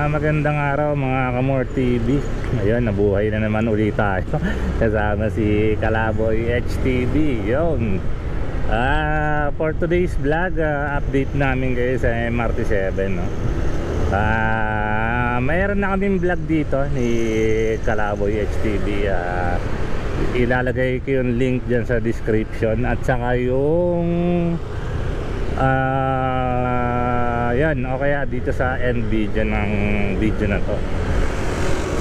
Magandang araw mga Kamor TV. Ayun, nabuhay na naman ulit tayo. Kasama si Kalaboy HTV. Yun. For today's vlog, update namin kayo sa MRT7, no? Mayroon na kaming vlog dito ni Kalaboy HTV. Ilalagay ko yung link dyan sa description. At saka yung yan, o kaya dito sa end video ng video na to.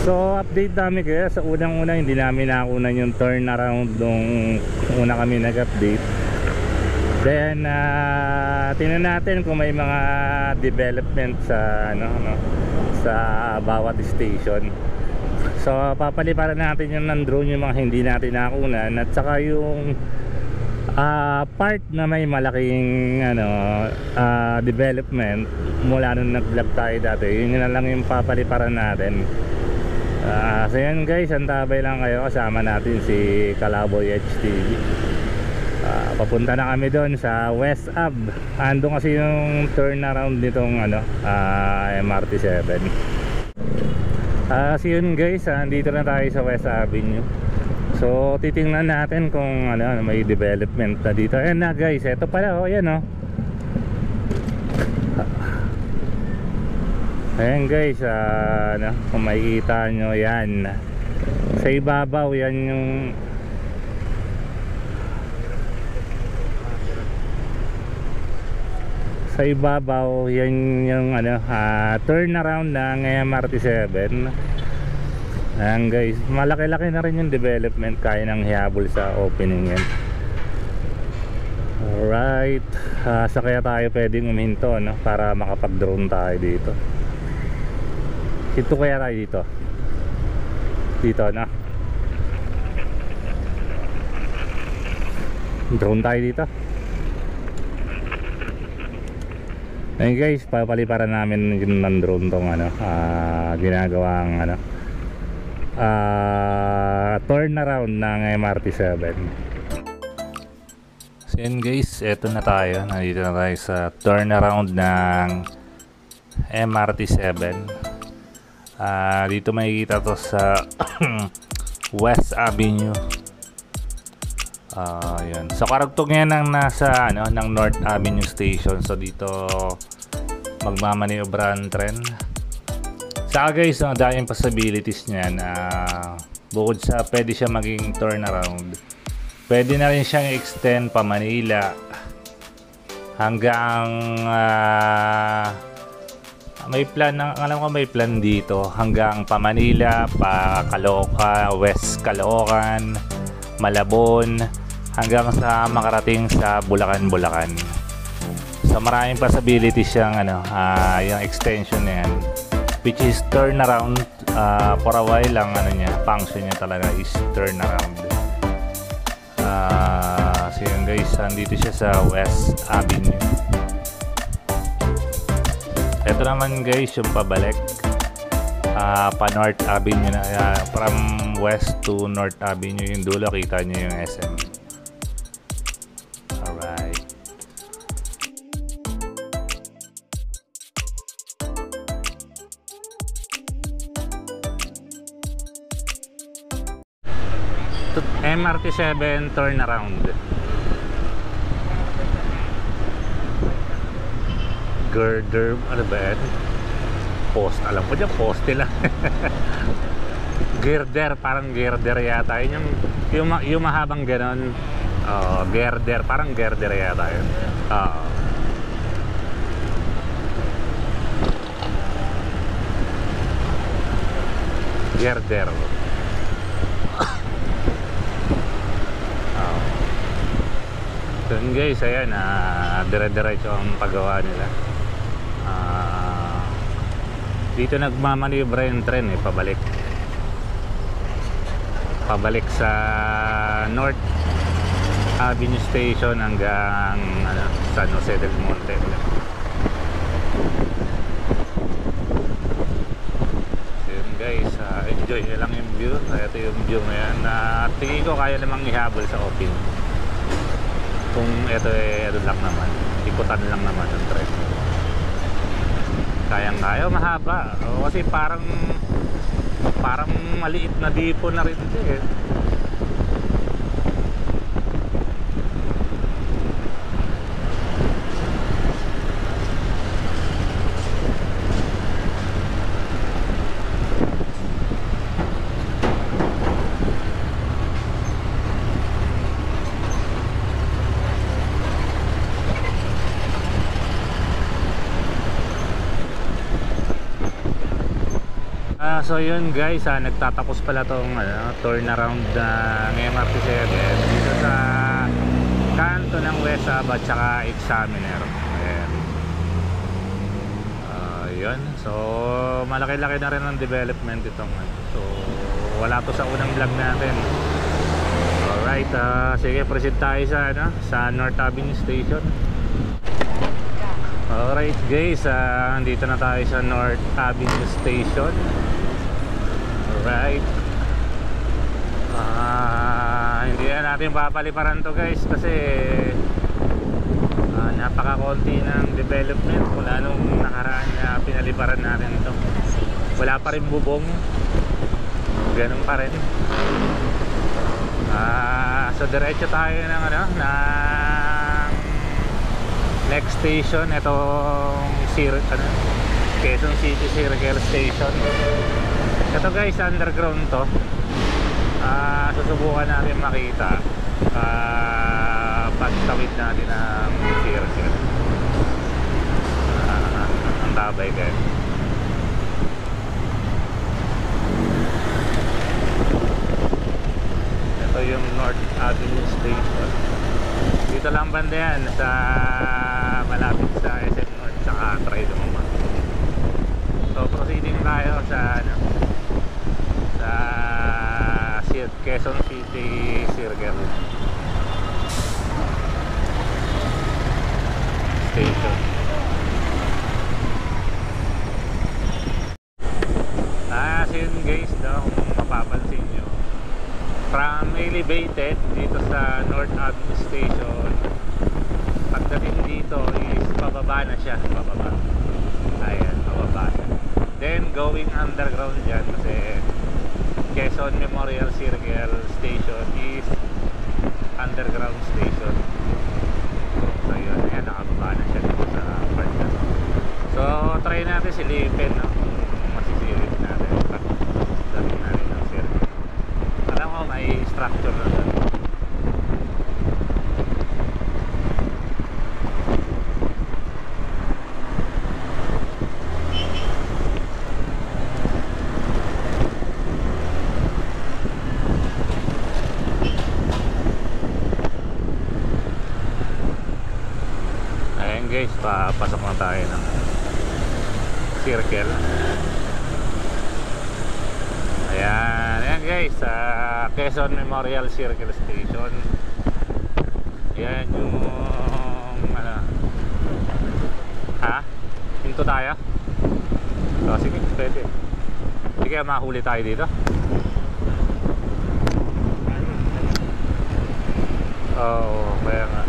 So update namin kaya sa unang-una, hindi namin nakunan yung turnaround nung una kami nag-update. Then tingnan natin kung may mga development sa sa bawat station. So papaliparan natin yung non-drone, yung mga hindi natin nakunan, at saka yung part na may malaking development mula nung nag-vlog tayo dati. Yun na lang yung papaliparan natin. So yan guys, antabay lang kayo. Kasama natin si Kalaboy HTV. Papunta na kami doon sa West Ave. Andun kasi yung turnaround nitong MRT7. So yun guys, andito na tayo sa West Avenue. So titingnan natin kung may development na dito. Ayan na guys, eto pala, ayan ayan guys, kung makikita nyo, yan sa ibabaw, yan yung sa ibabaw, yan yung turnaround ng MRT7. Ayan guys, malaki-laki na rin yung development, kaya nang hihabol sa opening yan. Alright, sa kaya tayo pwedeng uminto, para makapag-drone tayo dito. Dito kaya tayo dito. Dito na. Drone tayo dito. Ayan guys, papaliparan namin yung drone tong ginagawang turnaround ng MRT7. So yun guys, eto na tayo. Nandito na tayo sa turnaround ng MRT7. Dito makikita to sa West Avenue. Yan. So karugtong yan ng nasa ng North Avenue Station. So dito magmamaniobra ang tren. Saka guys, ang daming possibilities niyan. Bukod sa pwede siya maging turnaround, pwede na rin siyang extend pa Manila hanggang may plan, alam ko may plan dito hanggang pa Manila, pa Caloocan, West Caloocan, Malabon, hanggang sa makarating sa Bulacan. So maraming possibilities siyang yung extension na yan, which is turnaround. For a while lang function niya talaga is turnaround. So yun guys, andito siya sa West Avenue. Ito naman guys yung pabalik, pa North Avenue na, from West to North Avenue. Yung dulo, kita nyo yung SM. Alright. MRT7 turnaround. Girder, ano ba yan? Post, alam ko dyan, poste lang. Girder, parang girder yata yun, yung mahabang ganon. Girder, parang girder yata yun. Girder. So guys, ayan, dire-diretso ang paggawa nila. Dito nagmamaniobra yung tren, pabalik sa North Avenue Station hanggang San Jose del Monte. So yun guys, enjoy lang yung view. Ito yung view ngayon na tingin ko kaya namang ihabol sa open. Kung ito lang naman, ikutan lang naman ng tren. Kayang-kaya, mahaba. O, kasi parang maliit na dipo na rin ito eh. So yun guys, nagtatapos pala tong turnaround ng MRT7 dito sa kanto ng West Ava at saka Examiner. Ayan. Yun. So malaki-laki na rin ang development itong so wala to sa unang vlog natin. Alright, sige, proceed tayo sa North Avenue Station. Alright guys, andito na tayo sa North Avenue Station. Alright, hindi na natin papaliparan to guys kasi napaka-konti ng development mula nung nakaraan na pinaliparan natin ito. Wala pa rin bubong, ganun pa rin. So diretso tayo ng next station, itong Quezon City Circle Station. Ito guys, underground to. Susubukan natin makita pagtawid natin ng circle. Ang tabay guys. Ito yung North Avenue Station. Dito lang banda yan, sa malapit sa SM North saka Tridoma. So proceeding tayo sa Quezon City Circle Station. So yun guys, kung mapapansin nyo, from elevated dito sa North Avenue Station, pagdating dito is pababa na siya, pababa. Ayan, pababa siya. Then going underground dyan kasi Quezon Memorial Circle Station is underground station. So yun, ayan, nakababa na siya dito sa part na. So try natin silipin, no? Masisilip natin pagdating natin ng circle. Alam ko may structure na doon. Guys, papasok na tayo ng circle. Ayan guys, Quezon Memorial Circle Station. Ayan yung hinto tayo. So sige, pwede. Sige, mahuli tayo dito. Kaya nga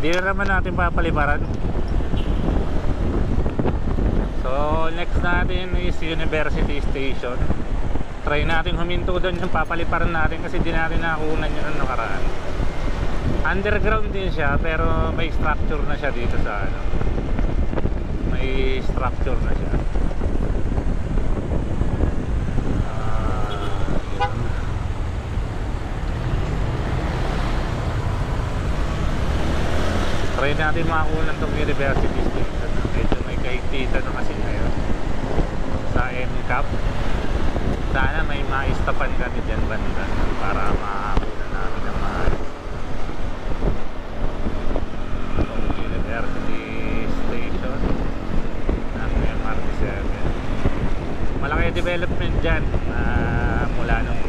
hindi na naman natin papaliparan. So next natin is University Station. Try natin huminto doon yung papaliparan natin kasi di natin nakunan yun ang nakaraan. Underground din siya pero may structure na siya dito sa may structure na siya. Try natin makakunan tong University Station. Medyo may kaitita na kasi ngayon sa NCAP. Sana may maistapan kami dyan banda para makakunan namin ng maayos tong University Station ng MRT7. Malaki development dyan mula nung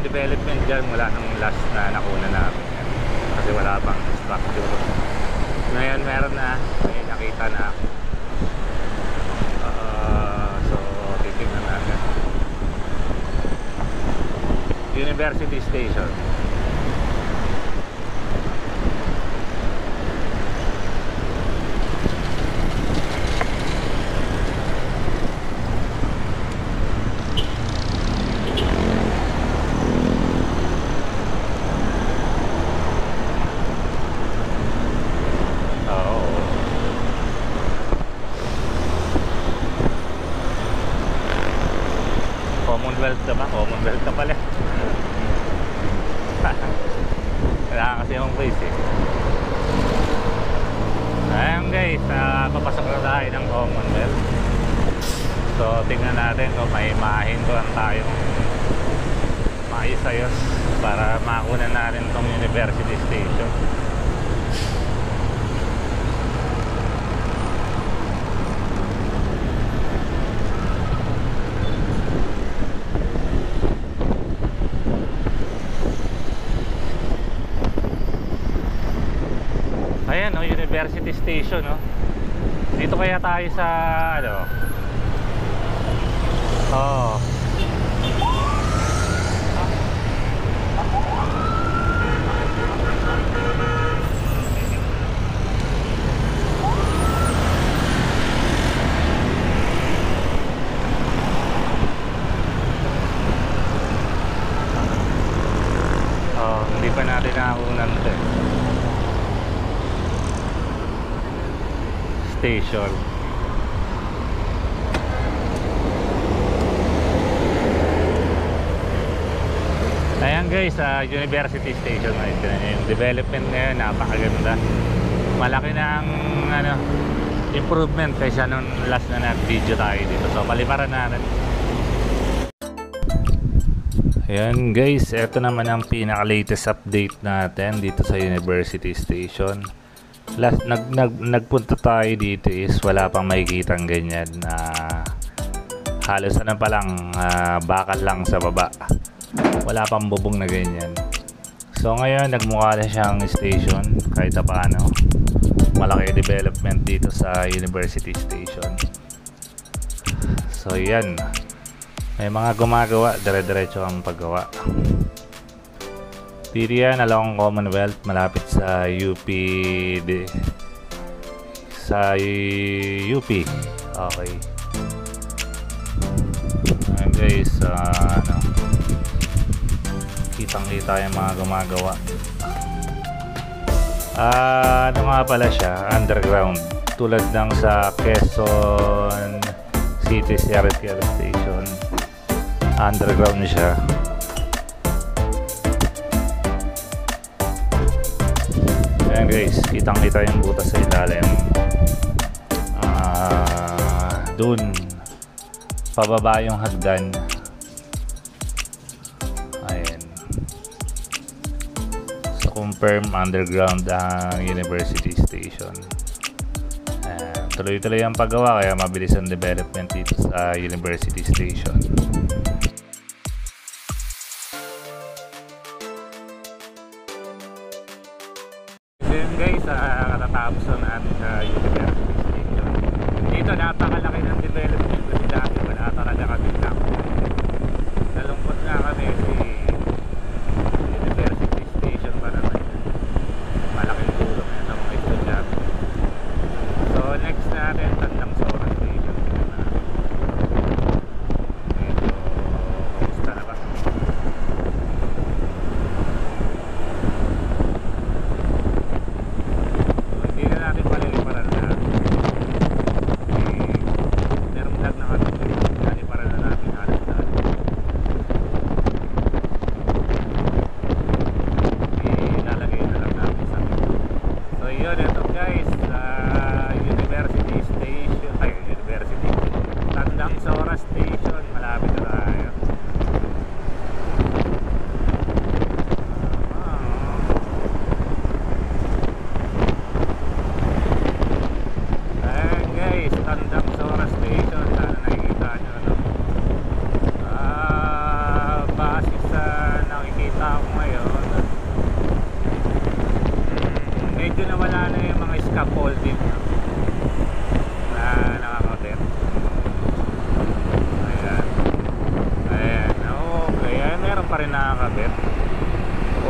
development dyan mula nung last na nakuna namin yan. Kasi wala pang structure. Ngayon meron na, may nakita na ako. So tingnan natin. University Station. Commonwealth ka ba? Commonwealth ka pala. Kailangan kasi yung face eh. Ayan guys, papasok na tayo ng Commonwealth. So tingnan natin kung may mahintuan tayong maayos-ayos para makunan natin tong University Station. Ayan o, University Station no. Dito kaya tayo sa ano. Oh. Oh, hindi pa natin nakunan 'to. Station. Ayan guys, University Station yung development ngayon, napakaganda. Malaki na ang ano, improvement kaysa nung last na nag-video tayo dito. So paliparan natin. Ayan guys, eto naman ang pinaka-latest update natin dito sa University Station. Last nagpunta tayo dito is wala pang makikitang ganyan na halos ano pa lang, bakal lang sa baba, wala pang bubong na ganyan. So ngayon nagmukha na siyang station kahit paano. Malaki development dito sa University Station. So yan, may mga gumagawa, dire-diretso ang paggawa. Dito yan along Commonwealth, malapit sa UP sa UP. Okay. Ayan guys, ano, kitang kita yung mga gumagawa. Ano nga pala siya, underground, tulad ng sa Quezon City CRT Station. Underground siya. Ayan guys, kitang kita yung butas sa ilalim. Dun pababa yung hagdan. Ayan. So confirm underground ang University Station. Tuloy-tuloy ang paggawa kaya mabilis ang development dito sa University Station. Then guys, katatapos na natin sa University Station. Dito napakalaki ng development kasi dati wala talaga kami lang. Nalungkot na kami si University Station para naman. Malaking tulong yan sa mga estudyante. So next natin, Tandang Sora Station. Medyo kumusta na ba? Hindi na natin paliliparan na. Merong vlog na kami. Paliliparan na natin halos na.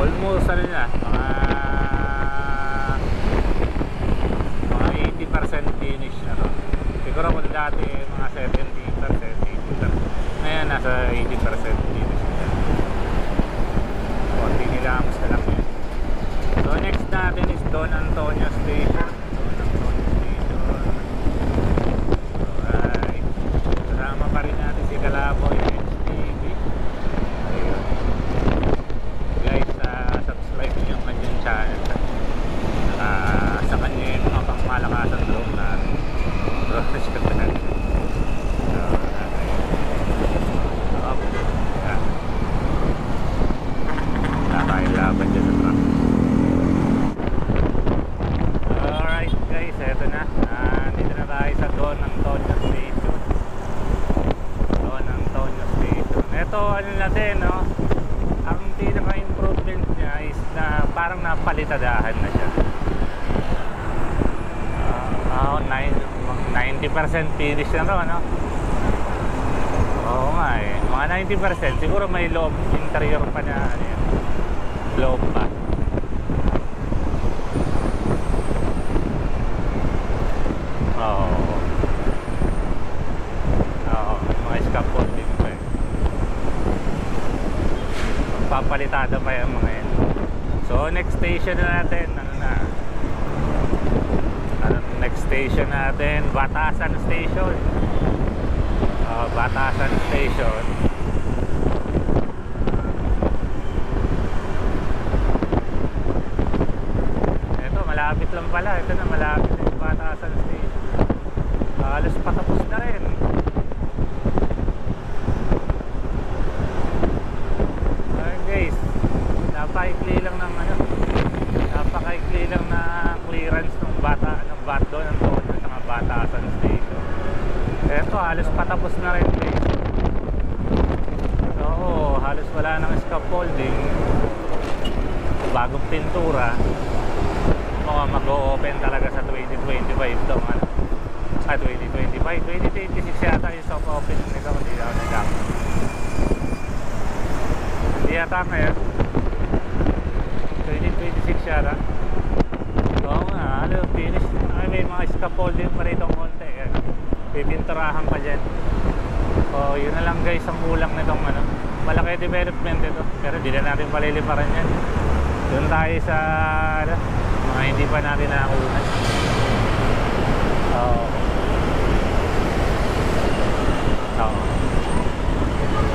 almost ano na, mga 80% finish na to. Siguro kung dati mga 70%, 80%, ngayon nasa 80% finish na. Konti nilamos na lang yun. So next natin is Don Antonio Station. Alright, kasama pa rin natin si Kalaboy HTV. Ayun guys, subscribe nyo yung kanyang channel. Sa kanya yung mga pangmalakasan drone natin. Brothers ka na. Laban dyan sa truck. Alright guys, eto na. Dito na tayo sa Don Antonio Station. Don Antonio Station. Eto ano natin, no? Ang pinaka-improvement niya is na parang napalitadahan na siya. 90% finish na ito, no? Oo nga eh. Mga 90%. Siguro may loob, interior pa na ano yan. Loob pa. Oo. Oo. Mga scaffolding pa eh. Magpapalitada pa yung mga yan. So next station na natin, ano na? Next station natin, Batasan Station. Batasan Station. Ito, malapit lang pala. Ito na, malapit na yung Batasan Station. Halos patapos na rin. Alright guys, napakaikli lang ng ano, napakaikli lang na clearance ng Don Antonio sa mga Batasan Station. Eto, halos patapos na rin guys. Oo, halos wala nang scaffolding. Bagong pintura. Mag-o-open talaga sa 2025 to, ano? 2025, 2026 yata yung soft open nito. Hindi ako nagkak. Hindi yata ngayon 2026 yata. Oo nga, finish. May mga scaffolding pa rito konti. Pipinturahan pa dyan. So yun na lang guys ang kulang nitong ano. Malaki development ito, pero di na natin paliliparan yan. Doon tayo sa ano, mga hindi pa natin nakakunan.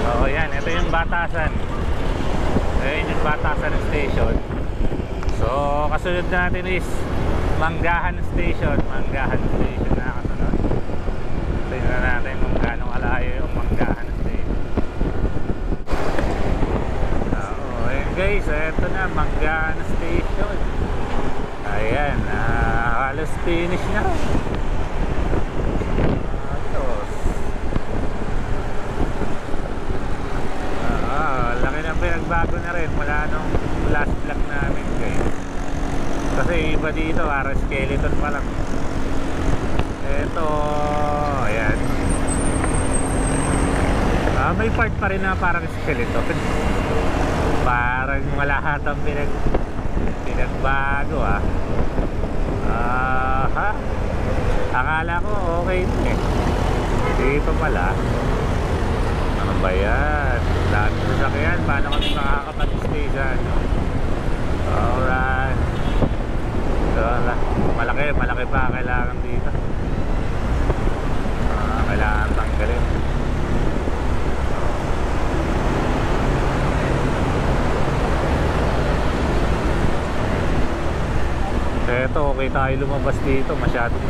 Oo, yan, ito yung Batasan. Ayun yung Batasan Station. So kasunod natin is Manggahan Station. Manggahan Station na kasunod. Tingnan natin kung gaano kalayo yung Manggahan Station. Ayan guys, eto na Manggahan Station. Ayan, halos finish na. Laki na pinagbago na rin mula nung last vlog namin guys. Kasi iba dito, para skeleton pa lang. Eto, ayan. May part pa rin na parang skeleton. Parang malahatang pinagbago Akala ko okay eh. Hindi pa pala. Ano ba yan? Dami sa sakyan. Paano kami makakapag-stay dyan? Alright. Malaki pa kailangan dito. Kailangan tanggalin. Eto, okay tayo lumabas dito. Masyadong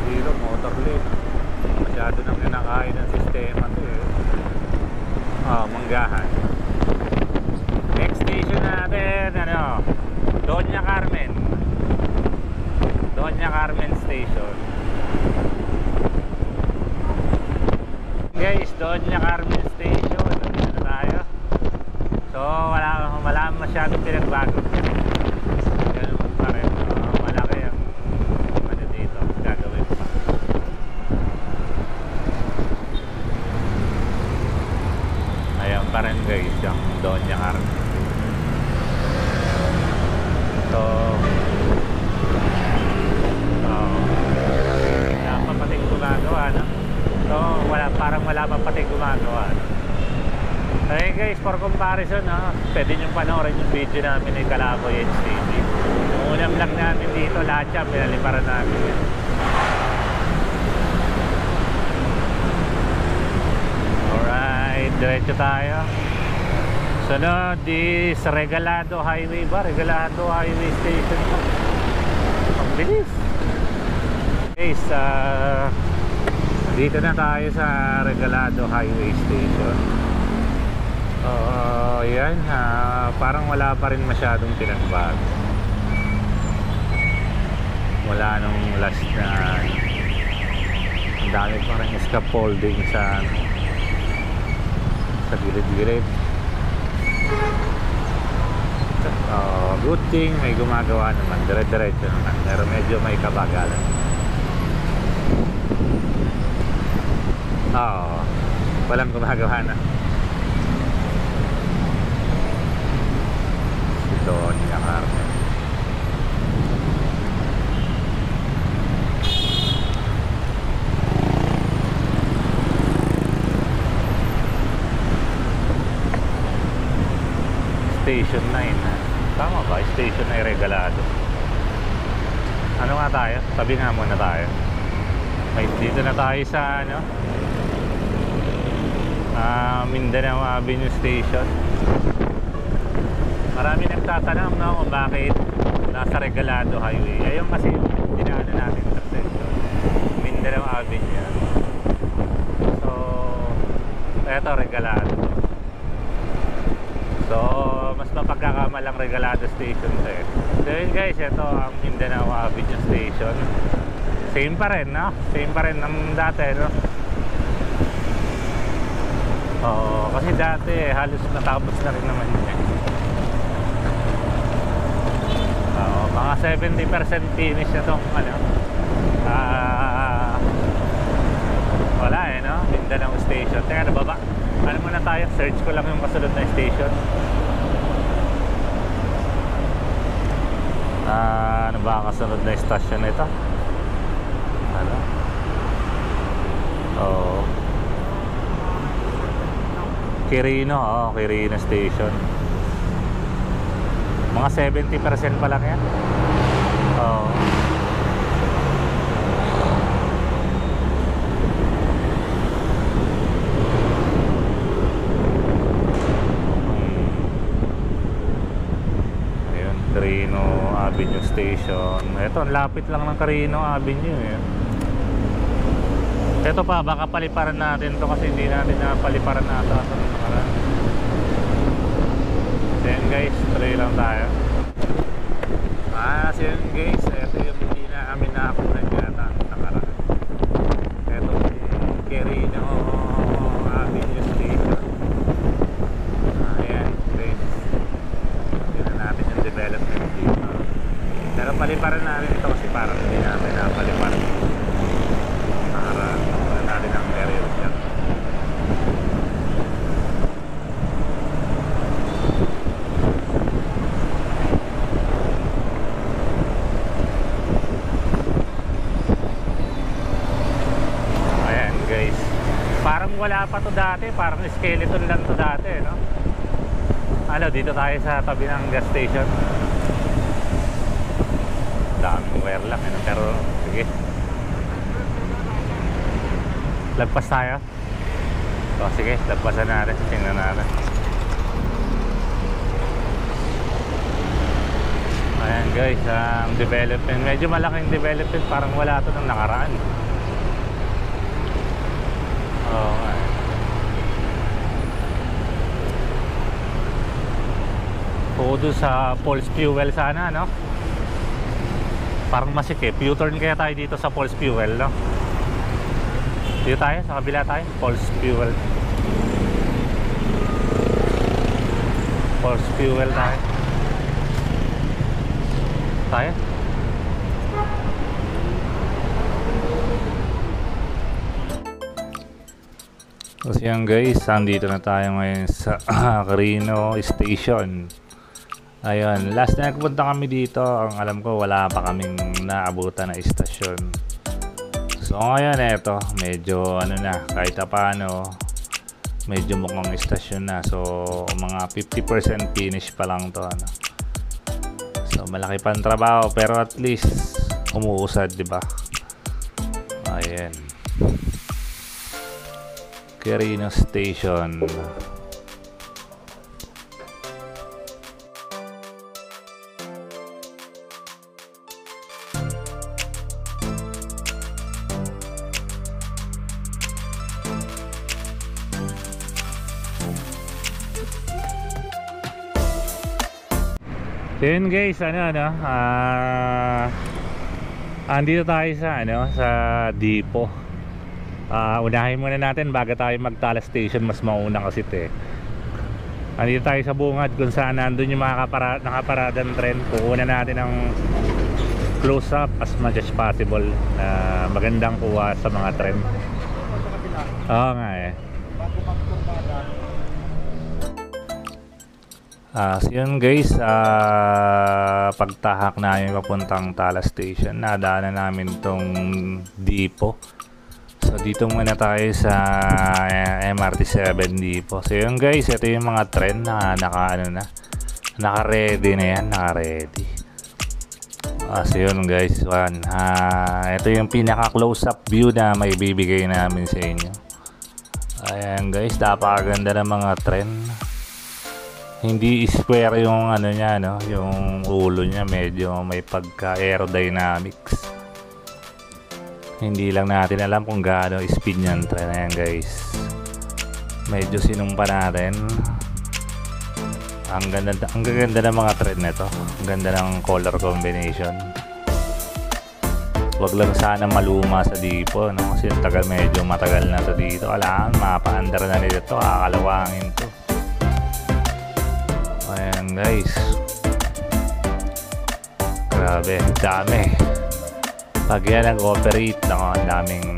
dito, motor lane. Masyado nang kinakain ng sistema to eh. Manggahan. Next station natin, ano, Doña Carmen. Doña Carmen Station. Guys, Doña Carmen Station. Dito na tayo. So, wala masyadong pinagbago. Ganun pa rin. Malaki ang ano dito. Gagawin pa. Ayan pa rin guys, yung Doña Carmen. guys, for comparison pwede nyo panoorin yung video namin ng Kalaboy HTV. Yung unang vlog namin dito, lahat siya pinaliparan namin yan. Alright, diretso tayo. Sunod is Regalado Highway ba? Regalado Highway Station. Ang bilis. Guys, dito na tayo sa Regalado Highway Station. Yan, parang wala pa rin masyadong pinagbago. Wala nung last na ang dami pa rin scaffolding sa gilid-gilid. Good thing may gumagawa naman, dire-diretso naman, pero medyo may kabagalan. Walang gumagawa na. Doña Carmen. Station 9. Tama ba? Station 9 Regalado. Ano nga tayo? Tabi nga muna tayo. Dito na tayo sa Mindanao Avenue Station. Marami nagtatanong kung bakit nasa Regalado Highway. Ayun kasi yung dinaanan natin sa section, Mindanao Avenue. So eto Regalado. So mas mapagkakamalang Regalado Station to eh. So yun guys, ito ang Mindanao Avenue Station. Same pa rin, no? Same pa rin ng dati, no? Kasi dati halos natapos na rin naman yun eh. Mga 70% finish na itong wala eh, no? Mindanao Station. Teka, nababa. Ano muna tayo? Search ko lang yung kasunod na station. Ano ba ang kasunod na station na ito? Ano? Quirino. Quirino Station. Mga 70% pa lang yan. Ayun, Quirino Avenue Station. Ito, ang lapit lang ng Quirino Avenue eh. Ito pa, baka paliparan natin to kasi hindi natin napaliparan natin sa nakaraan. Then guys, tuloy lang tayo. So yun guys, ito yung hindi na kami nakakunan yata nakaraan. Ito yung Quirino Avenue Station. Ayan guys, tignan natin yung development dito. Pero paliparan natin ito kasi parang hindi namin napaliparan. Nakaraan natin ang area dyan. Wala pa to dati, parang skeleton lang to dati, no? Dito tayo sa tabi ng gas station. Daming wire lang, pero sige. Lagpas tayo. Sige, lagpasan natin, tingnan natin. Ayan guys, ang development, medyo malaking development, parang wala to nung nakaraan. Doon sa Pulse Fuel sana, no? Parang masikip. U-turn kaya tayo dito sa Pulse Fuel, no? Dito tayo, sa kabila tayo. Pulse Fuel. Pulse Fuel tayo. Tayo. So yan guys, andito na tayo ngayon sa Quirino Station. Ayun, last na nagpunta kami dito, ang alam ko wala pa kaming naabutan na istasyon. So ngayon eto, medyo kahit paano medyo mukhang istasyon na. So mga 50% finish pa lang to, ano. So malaki pang trabaho pero at least umuusad, di ba? Ayan, Quirino Station. So yun guys, andito tayo sa sa depot. Unahin muna natin bago tayo magtala station, mas mauna kasi andito tayo sa bungad kung saan nandun yung mga nakaparadang tren. Kukunan natin ng close up as much as possible. Magandang kuha sa mga tren. Oo nga so yun guys, pagtahak namin papuntang Tala Station, nadaanan namin tong depot. So dito muna tayo sa MRT7 depot. So yun guys, ito yung mga tren na naka-ready na yan, naka-ready. So yun guys, ito yung pinaka close up view na may bibigay namin sa inyo. Ayan guys, napakaganda ng mga tren. Hindi square yung niya, yung ulo niya, medyo may pagka aerodynamics. Hindi lang natin alam kung gaano speed niyan tren na yan guys. Medyo sinumpa natin. Ang ganda ng mga tren nito. Ang ganda ng color combination. Wag lang sana maluma sa depot, kasi medyo matagal na to dito. Alam, mapaandar na nito, kakalawangin to. Ayan guys, grabe, dami. Pag yan nag-operate, ang daming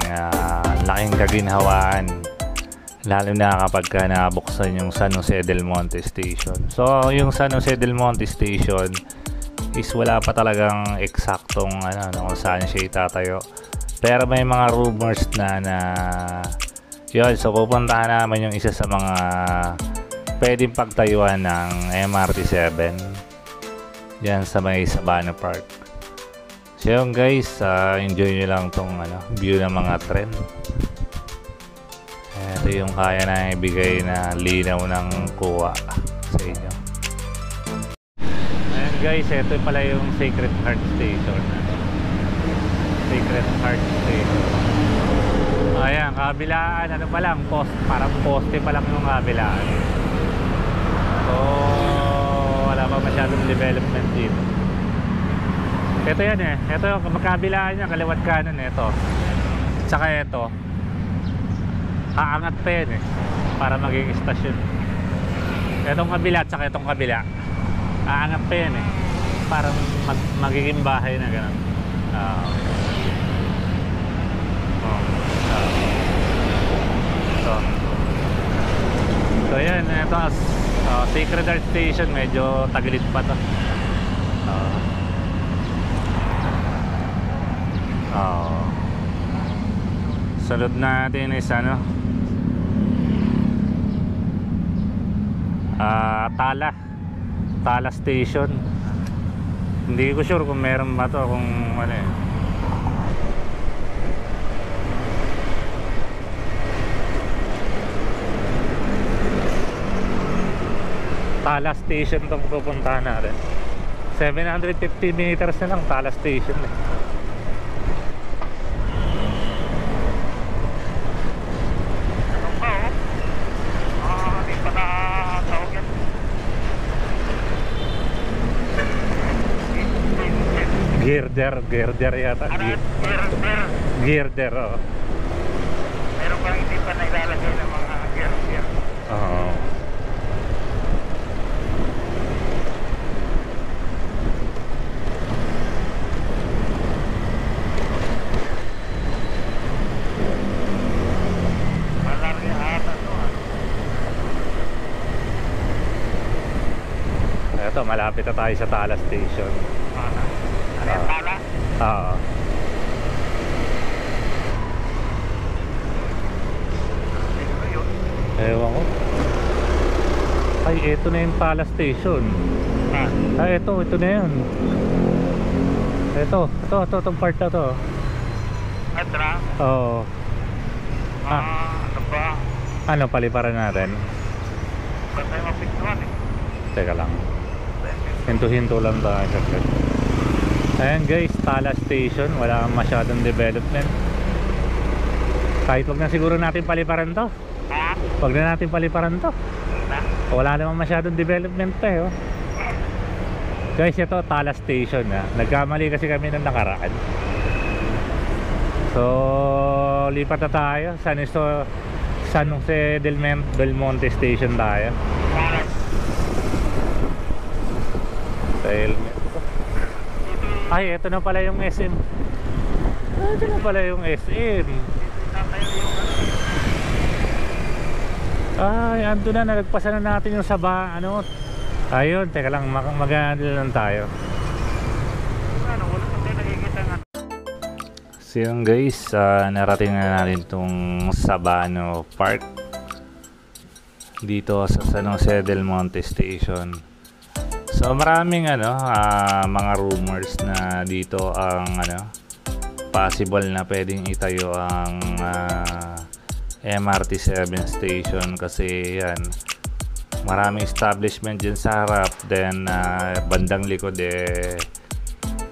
laking kaginhawaan, lalo na kapag nabuksan yung San Jose del Monte Station. So yung San Jose del Monte Station is wala pa talagang eksaktong kung saan siya itatayo, pero may mga rumors na yun. So pupuntahan naman yung isa sa mga pwedeng pagtayuan ng MRT7 yan sa may Sabana Park. So yun guys, enjoy nyo lang tong view ng mga tren. Ito yung kaya na ibigay na linaw ng kuha sa inyo. Ayan guys, ito pala yung Sacred Heart Station. Sacred Heart Station. Ayan, kabilaan, pa lang, parang poste pa lang yung kabilaan. So wala pa masyadong development dito. Ito yan ito yung magkabilaan niya, kaliwat kanan ito. Tsaka ito, haangat pa yan para maging istasyon. Itong kabila tsaka itong kabila, haangat pa yan para magiging bahay na gano'n. So yan, ito Sacred Heart Station, medyo tagilid pa to. Sunod natin is Tala Station. Hindi ko sure kung meron ba to, kung Tala Station itong pupuntahan natin. 750 meters na lang Tala Station Girder yata. Girder, oh. Meron pang hindi pa nailalagay ng mga girder. Oo. Ito, malapit na tayo sa Tala Station. Tala? Oo. Ewan ko. Ay, eto na yung Pala Station. Ay, ito na yun. Itong part na to. Atra? Oo. Ano ba? Ano, paliparan natin? Ba't tayo mapiktuan eh? Teka lang. Hinto-hinto lang tayo saglit. Ayan guys, Pala Station. Wala masyadong development. Kahit wag na siguro natin paliparan to. Ha? Wag na natin paliparan to. Na? Wala naman masyadong development pa eh. Oh. Guys, ito Pala Station ha. Nagkamali kasi kami nung nakaraan. So, lipat na tayo. San Jose del Monte Station tayo. Sa helmet ko. Ay, ito na pala yung SM. Ito na pala yung SM. Ay, ando na, nalagpasan na natin yung saba, ano. Ayun, teka lang, mag-handle lang tayo. Ano, wala pa tayo nakikita nga. So yun guys, narating na natin itong Sabano Park dito sa San Jose del Monte Station. So maraming mga rumors na dito ang possible na pwedeng itayo ang MRT7 station kasi yan, maraming establishment dyan sa harap, then bandang likod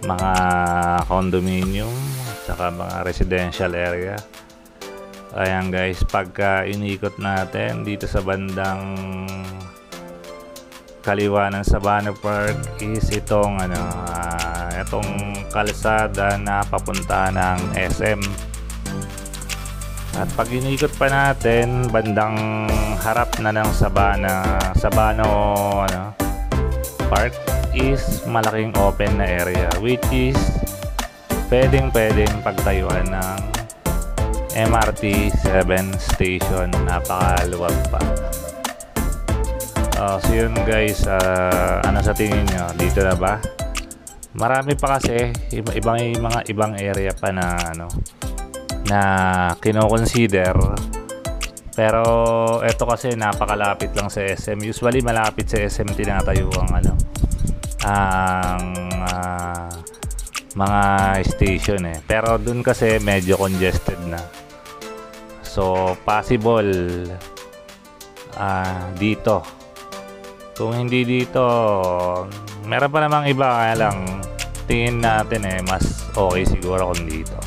mga condominium saka mga residential area. Ayan guys, pagka inikot natin dito sa bandang kaliwa ng Sabano Park is itong itong kalsada na papunta ng SM. At pag inikot pa natin bandang harap na ng Sabano Park is malaking open na area which is pwedeng pagtayuan ng MRT7 station. Napakaluwag pa. So yun guys, ano sa tingin nyo? Dito na ba? Marami pa kasi ibang area pa na na kino-consider, pero ito kasi napakalapit lang sa SM. Usually malapit sa SM tinatayo ang mga station pero dun kasi medyo congested na, so possible dito. Kung hindi dito, meron pa namang iba, kaya lang tingin natin mas okay siguro kung dito.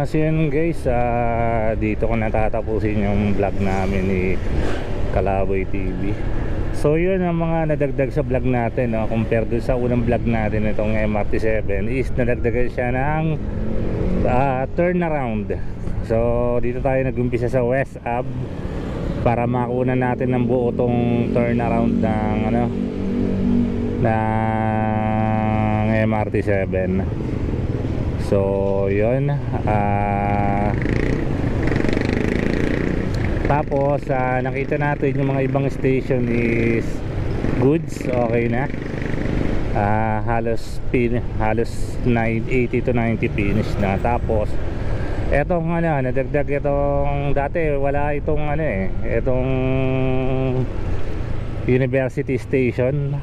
So yun guys, dito ko natatapusin yung vlog namin ni Kalaboy TV. So yun ang mga nadagdag sa vlog natin, compare dun sa unang vlog natin itong MRT7 is nadagdagan siya ng turnaround. So dito tayo nagumpisa sa West Ave para makuha natin ng buo tong turnaround ng MRT7. So yun, tapos nakita natin yung mga ibang station is goods, okay na. Halos 80 to 90 finish na. Tapos etong nadagdag itong, dati wala itong itong University Station.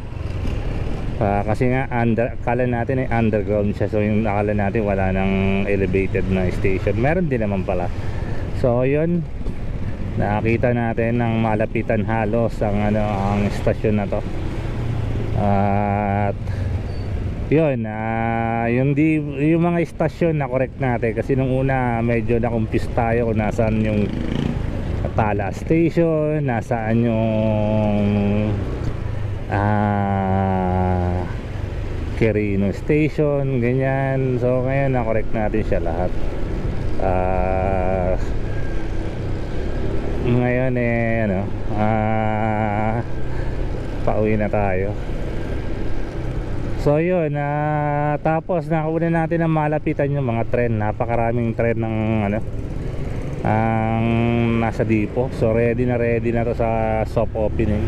Kasi nga akala natin underground siya, so yung akala natin wala nang elevated na station. Meron din naman pala. So yun, nakita natin ng malapitan halos ang ang stasyon na to. At yun, yung mga istasyon na correct natin kasi nung una medyo na-confuse tayo kung nasaan yung Tala Station, nasaan yung Quirino Station, ganyan. So ngayon na-correct natin siya lahat. Ngayon pauwi na tayo. So yun, tapos nakauna natin ang malapitan yung mga tren. Napakaraming tren ng ang nasa dipo. So ready na to sa soft opening.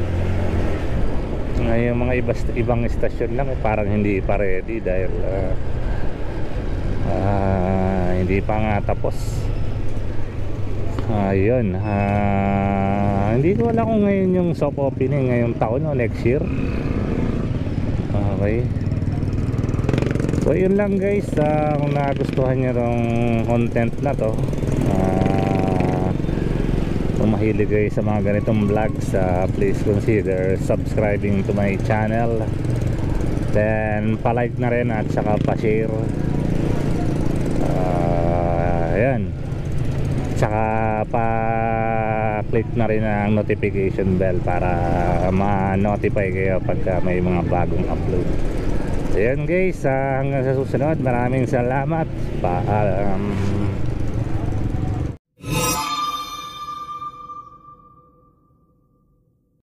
Ngayon mga ibang istasyon lang parang hindi pa ready dahil hindi pa nga tapos. Ayun, hindi ko alam kung ngayon yung soft opening ngayong taon o next year. Okay. So yun lang guys, kung nagustuhan nyo tong content na to, kung mahilig kayo sa mga ganitong vlogs, please consider subscribing to my channel, then palike na rin at saka pa-share. Ayan, saka pa-click na rin ang notification bell para ma-notify kayo pagka may mga bagong upload. Ayan guys, hanggang sa susunod, maraming salamat. Paalam.